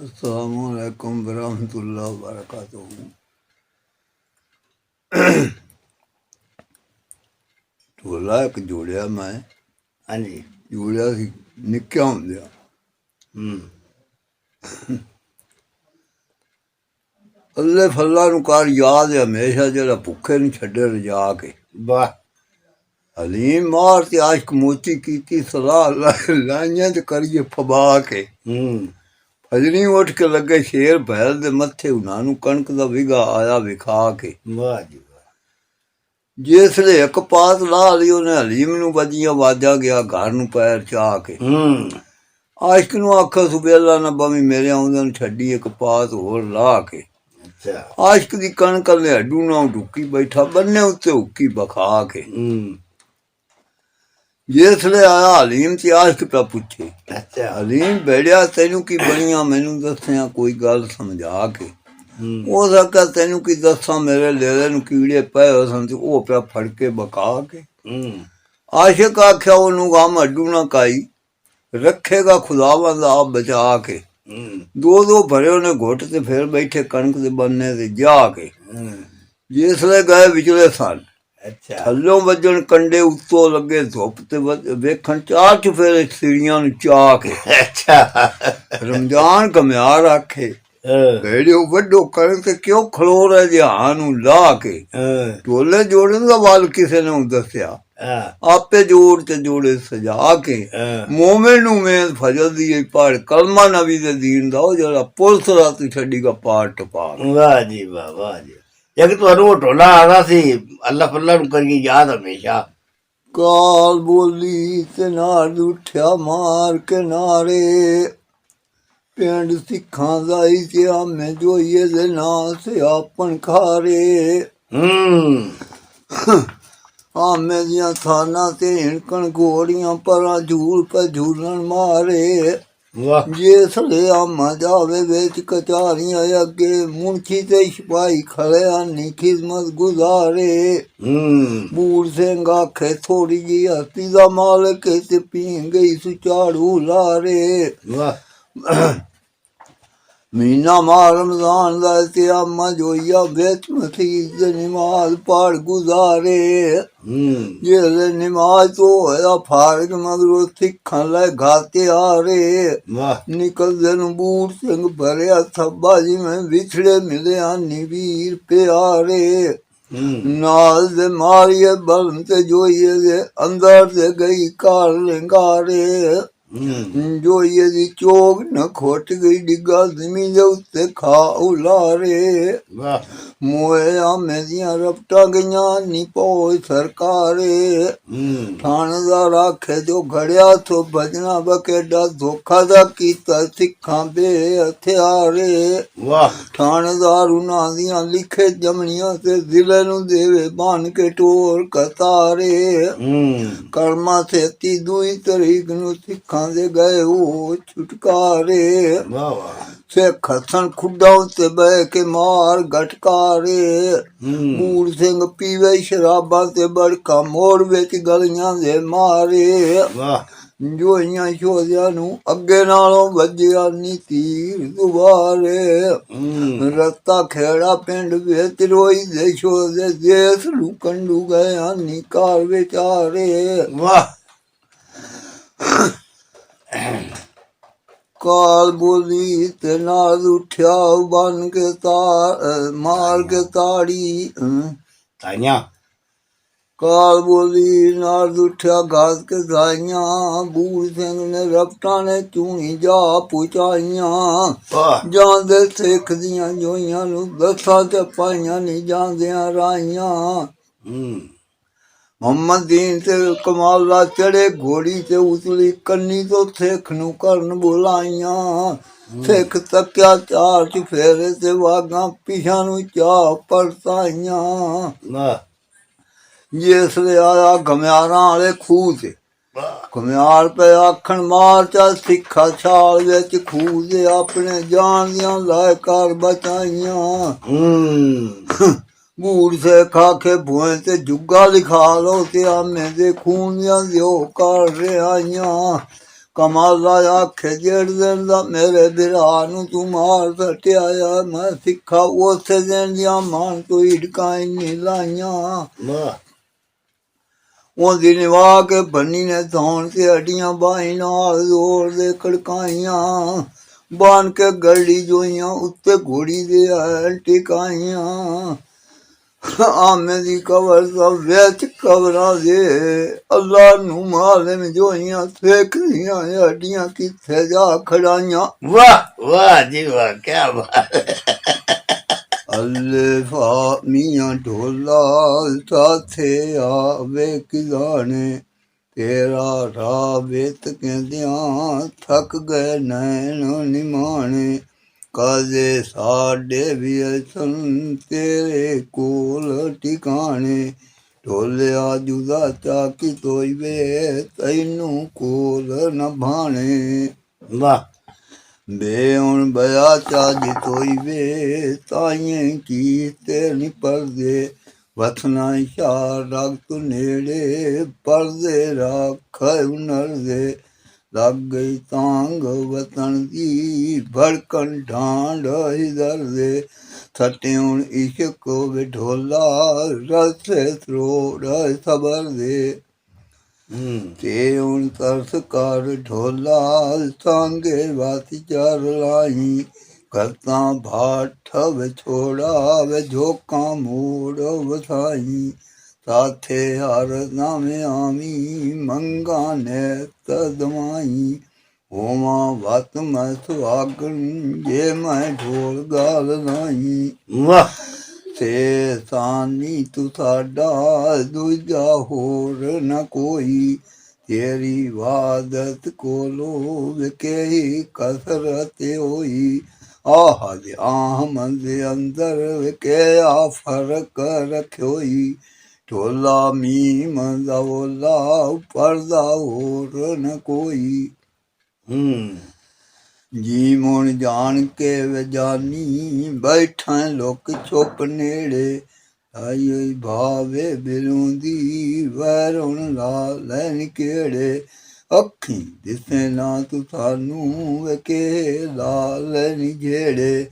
अस्सलामुअलैकुम वरहमतुल्लाहि वबरकातुहू। ढोला एक जोड़िया मैं हाँ जी। जोड़िया सी निक्किया हुंदिया। अल्ले फल्ला नूं कर याद है हमेशा जेड़ा भुखे नूं छड्डे रजा के। वाह। हलीम मार ते आशिक मोची कीती सलाह लाइयां ते करिए फबा के। फजनी उठ के लगे शेर बैल दे मत्थे उन्हां नूं कणक दा विगा आया विखा के। वाह जी वाह। जिसले एक पास ला ली उन्हें हलीम नूं वजियां वाजा गया घर नूं पैर चाह के। आशिक नूं आखा सुबेला ना बवी मेरे आउंदे नूं छड्डी एक पास होर ला के। आशिक दी कणक ले हड्डू नाल ढुकी बैठा बन्ने उत्ते हुक्की बखा के। जिसले आया हलीम ते आशिक पे पुछे हलीम बेड़िया तैनू की बनिया मैनू दसिया कोई गल समझा के। हो सका तैनू की दसा मेरे लेले नूं कीड़े पए हो सन ते ओ पिया फड़ के बका के। आशिक आख्या ओनू गम हड्डू ना काई रखेगा खुदावंद आप बचा के। दो दो भरे ने घुट ते फिर बैठे कणक दे बन्ने ते जा के। जिसले गए विचले सन थल्लों वजन कंडे उत्तों लगे धुप ते वेखण चार चुफेरे सीढ़ियां नूं चाह के। रमजान घमियार आखे भेड़ियो वड्डो कणक ते क्यों खलो रहे जहां नूं ला के। ढोले जोड़न दा वल किसे ने दसिया आपे जोड़ ते जोड़े सजा के। मोमिन नूं मेद फजल दी पढ़ कलमा नबी दे दीन दा ओ जेड़ा पुलिस रात छड्डी गा पार टपा। वाह जी वाह वाह जी। एक ਤੁਹਾਨੂੰ ਢੋਲਾ ਆਦਾ ਸੀ ਅੱਲਾ ਫੱਲਾ ਨੂੰ ਕਰੀਏ ਯਾਦ ਹਮੇਸ਼ਾ। ਕਾਲ ਬੋਲੀ ਤੇ ਨਾਲ ਉੱਠਿਆ ਮਾਰ ਕੇ ਨਾਰੇ ਪਿੰਡ ਸਿੱਖਾਂ ਦਾ ਇਤਿਹਾਮੇ ਜੋਈਏ ਦੇ ਨਾਂ ਸਿਆਪਣ ਖਾਰੇ। ਆਮੇ ਦੀਆਂ ਥਾਨਾਂ ਤੇ ਹਿਣਕਣ ਘੋੜੀਆਂ ਪਰਾਂ ਝੂਲ ਪੇ ਝੂਲਣ ਮਾਰੇ। ਜਿਸਲੇ ਆਮਾ ਜਾਵੇ ਵਿੱਚ ਕਚਾਰੀਆਂ ਅੱਗੇ ਮੁਨਸ਼ੀ ਤੇ ਸਿਪਾਹੀ ਖੜੇ ਆਨੀ ਖਿਦਮਤ ਗੁਜ਼ਾਰੇ। ਬੂੜ ਸਿੰਘ ਆਖੇ ਥੋੜੀ ਜੀ ਹਸਤੀ ਦਾ ਮਾਲਕ ਤੇ ਪੀ ਗਈ ਸੁਚਾੜੂ ਲਾਰੇ। ਮਹੀਨਾ ਮਾਹ ਰਮਜ਼ਾਨ ਦਾ ਤੇ ਆਮਾ ਜੋਈਆ ਵਿੱਚ ਮਸੀਹ ਦੇ ਨਮਾਜ਼ ਪੜ ਗੁਜ਼ਾਰੇ। ਜਿਹੜੇ ਨਮਾਜ਼ ਤੋਂ ਹੋਇਆ ਫਾਰਗ ਮਗਰੋਂ ਸਿੱਖਾਂ ਲੈ ਘਾਤੇ ਆਰੇ। ਨਿਕਲਦੇ ਨੂੰ ਬੂੜ ਸਿੰਘ ਭਰਿਆ ਥੱਬਾ ਜਿਵੇਂ ਵਿਛੜੇ ਮਿਲਿਆ ਨੀ ਵੀਰ ਪਿਆਰੇ। ਨਾਲ ਦੇ ਮਾਰੀਏ ਬਲਮ ਤੇ ਜੋਈਏ ਦੇ ਅੰਦਰ ਤੇ ਗਈ ਘਰ ਲੰਗਾਰੇ। ਜੋਈਏ ਦੀ ਚੋਗ ਨ ਖੁੱਟ ਗਈ ਡਿੱਗਾ ਜ਼ਮੀਨ ਦੇ ਉੱਤੇ ਖਾ ਉਲਾਰੇ। ਮੋਏ ਆਮੇ ਦੀਆਂ ਰਪਟਾਂ ਗਈਆਂ ਨੀ ਪੋਏ ਸਰਕਾਰੇ। ਥਾਣੇਦਾਰ ਆਖੇ ਜੋ ਘੜਿਆ ਸੋ ਭਜਣਾ ਬਕੇਡਾ ਧੋਖਾ ਦਾ ਕੀਤਾ ਸਿੱਖਾਂ ਬੇ ਹਥਿਆਰੇ। ਥਾਣੇਦਾਰ ਉਹਨਾਂ ਦੀਆਂ ਲਿਖੇ ਜਮਣੀਆਂ ਤੇ ਜ਼ਿਲ੍ਹੇ ਨੂੰ ਦੇਵੇ ਬਣ ਕੇ ਟੋਰ ਕਤਾਰੇ। ਕਰਮਾ ਸੇਤੀ ਦੂਈ ਤਰੀਕ ਨੂੰ ਸਿੱਖਾਂ ਦੇ ਗਏ ਉਹ ਛੁਟਕਾਰੇ। ਸਿੱਖ ਹੱਸਣ ਖੁੱਡਾਂ ਉੱਤੇ ਬਹਿ ਕੇ ਮਾਰ ਗਟਕਾਰੇ। ਬੂੜ ਸਿੰਘ ਪੀਵੇ ਸ਼ਰਾਬਾਂ ਤੇ ਬੜਕਾ ਮੋੜ ਵਿੱਚ ਗਲੀਆਂ ਦੇ ਮਾਰੇ। ਜੋਈਆਂ ਸ਼ੋਧਿਆਂ ਨੂੰ ਅੱਗੇ ਨਾਲੋਂ ਵੱਜਿਆ ਨੀ ਤੀਰ ਦੁਬਾਰੇ। ਰਸਤਾ ਖੇੜਾ ਪਿੰਡ ਵਿੱਚ ਰੋਈ ਦੇ ਸ਼ੋਧੇ ਦੇਸ ਨੂੰ ਕੰਡੂ ਗਏ ਨੀ ਘਰ ਵਿਚਾਰੇ। ਕਾਲ ਬੋਲੀ ਤੇ ਨਾਲ ਉੱਠਿਆ ਬਨ ਕੇ ਮਾਰ ਕੇ ਤਾੜੀ। ਕਾਲ ਬੋਲੀ ਨਾਲ ਉੱਠਿਆ ਘਾਸ ਕੇ ਗਾਈਆਂ। ਬੂੜ ਸਿੰਘ ਨੇ ਰਪਟਾਂ ਨੇ ਚੂਣੀ ਜਾ ਪੁਚਾਈਆਂ। ਜਾਂਦੇ ਸਿੱਖ ਦੀਆਂ ਜੋਈਆਂ ਨੂੰ ਦਸਾਂ ਤੇ ਪਾਈਆਂ ਨੀ ਜਾਂਦਿਆਂ ਰਾਈਆਂ। ਮੁਹੰਮਦ ਦੀਨ ਤੇ ਕਮਾਲ ਦਾ ਚੜੇ ਘੋੜੀ ਤੇ ਉਤਲੀ ਕੰਨੀ ਤੋਂ ਸਿੱਖ ਨੂੰ ਕਰਨ ਬੁਲਾਈਆਂ। ਸਿੱਖ ਤੱਕਿਆ ਚਾਰ ਚੁਫੇਰੇ ਤੇ ਵਾਗਾਂ ਪਿਛਾਂ ਨੂੰ ਚਾਹ ਪਰਤਾਈਆਂ। ਜਿਸਲੇ ਆਇਆ ਘੁਮਿਆਰਾਂ ਵਾਲੇ ਖੂਹ ਤੇ ਘੁਮਿਆਰ ਪਏ ਆਖਣ ਮਾਰ ਚੱਲ ਸਿੱਖਾ ਛਾਲ ਵਿੱਚ ਖੂਹ ਦੇ ਆਪਣੇ ਜਾਨ ਦੀਆਂ ਲਾਇ ਕਰ ਬਚਾਈਆਂ। ਬੂੜ ਸਿੱਖ ਆਖੇ ਭੂਏ ਤੇ ਜੁੱਗਾ ਲਿਖਾ ਲਓ ਤੇ ਆਮੇ ਦੇ ਖੂਨ ਦੀਆਂ ਦਿਓ ਕਰ ਰਿਆਈਆਂ। ਕਮਾਲਾ ਆਖੇ ਜੇੜ ਦਿਨ ਦਾ ਮੇਰੇ ਬਿਰਾ ਨੂੰ ਤੂੰ ਮਾਰ ਸਟਿਆ ਆ ਮੈਂ ਸਿੱਖਾ ਉਸੇ ਦਿਨ ਦੀਆਂ ਮਾਨ ਤੋਂ ਹਿੜਕਾਂ ਨਹੀਂ ਲਾਈਆਂ ਵਾਹ ਉਹਦੀ ਨਿਵਾ ਕੇ ਬੰਨੀ ਨੇ ਧੌਣ ਤੇ ਹੱਡੀਆਂ ਬਾਈ ਨਾਲ ਜ਼ੋਰ ਦੇ ਖੜਕਾਈਆਂ ਬਾਨ ਕੇ ਗੜੀ ਜੋਈਆਂ ਉੱਤੇ ਘੋੜੀ ਦੇ ਟਿਕਾਈਆਂ ਆਮੇ ਦੀ ਕਬਰ ਸਭ ਵਿੱਚ ਕਬਰਾਂ ਦੇ ਅੱਲਾ ਨੂੰ ਮਾਲਮ ਜੋਈਆਂ ਫੇਕਦੀਆਂ ਹੱਡੀਆਂ ਕਿੱਥੇ ਜਾ ਖੜਾਈਆਂ ਵਾਹ ਜੀ ਵਾਹ ਕੀ ਬਾਤ ਅੱਲੇ ਫਾ ਮੀਆਂ ਢੋਲਾ ਸਾਥੇ ਆਵੇ ਕਿਜ਼ਾਨੇ ਤੇਰਾ ਰਾਹ ਵੇਤ ਕਹਿੰਦਿਆਂ ਥੱਕ ਗਏ ਨੈਣ ਨਿਮਾਣੇ ਕਾਜ਼ੇ ਸਾਡੇ ਵੀ ਅਸਨ ਤੇਰੇ ਕੋਲ ਟਿਕਾਣੇ ਢੋਲਿਆ ਜੁਦਾ ਚਾਕੀ ਤੋਈ ਵੇ ਤੈਨੂੰ ਕੋਲ ਨਾ ਭਾਣੇ ਵਾਹ ਬੇ ਹੁਣ ਬਿਆ ਚਾਜੀ ਤੋਈ ਵੇ ਤਾਈਂ ਕੀ ਤੇ ਨੀ ਪਰਦੇ ਵਥਨਾ ਸ਼ਾਹ ਰਗਤ ਨੇੜੇ ਪਰਦੇ ਰੱਖ ਉਨਰ ਦੇ ਲੱਗ ਗਈ ਤਾਂਗ ਵਤਨ ਦੀ ਭੜਕਣ ਢਾਂਡ ਹਿਦਰ ਦੇ ਸੱਟੇ ਹੁਣ ਇਸ਼ਕ ਵਿਢੋਲਾ ਰਸੇ ਥਰੋੜ ਸਬਰ ਦੇ ਤੇ ਹੁਣ ਤਰਸ ਕਰ ਢੋਲਾ ਸੰਗੇ ਵਾਤੀ ਚਰ ਲਾਈ ਕਰਤਾ ਭਾਠ ਵਿਛੋੜਾ ਵੇ ਝੋਕਾਂ ਮੋੜ ਵਸਾਈ ਸਾਥੇ ਹਰ ਨਾਮੇ ਆਮੀ ਮੰਗਾ ਨੇ ਤਦਮਾਈ ਹੋਵਾਂ ਵਤ ਮੈਂ ਸੁਹਾਗਣ ਜੇ ਮੈਂ ਢੋਲ ਗਾਲ ਨਾਈ ਵਾਹ ਤੇ ਸਾਨੀ ਤੂੰ ਸਾਡਾ ਦੂਜਾ ਹੋਰ ਨਾ ਕੋਈ ਤੇਰੀ ਵਾਦਤ ਕੋਲੋਂ ਵਿਕੇ ਕਸਰਤ ਹੋਈ ਆਹ ਦੇ ਆਹਮਦ ਦੇ ਅੰਦਰ ਵਿਕੇ ਆ ਫਰਕ ਰਖਿਓਈ ਢੋਲਾ ਮੀਮ ਦਾ ਬੋਲਾ ਪਰਦਾ ਹੋਰ ਨਾ ਕੋਈ ਜੀ ਮੁਣ ਜਾਣ ਕੇ ਵਜਾਨੀ ਬੈਠਾ ਲੋਕ ਚੁੱਪ ਨੇੜੇ ਆਈ ਭਾਵੇ ਬਿਲੋਂ ਦੀ ਵਰੁਣ ਲਾ ਲੈਣ ਕਿਹੜੇ ਅੱਖੀਂ ਦਿਸੇ ਨਾ ਤੂੰ ਸਾਨੂੰ ਵੇਕੇ ਲਾ ਲੈਣ ਜਿਹੜੇ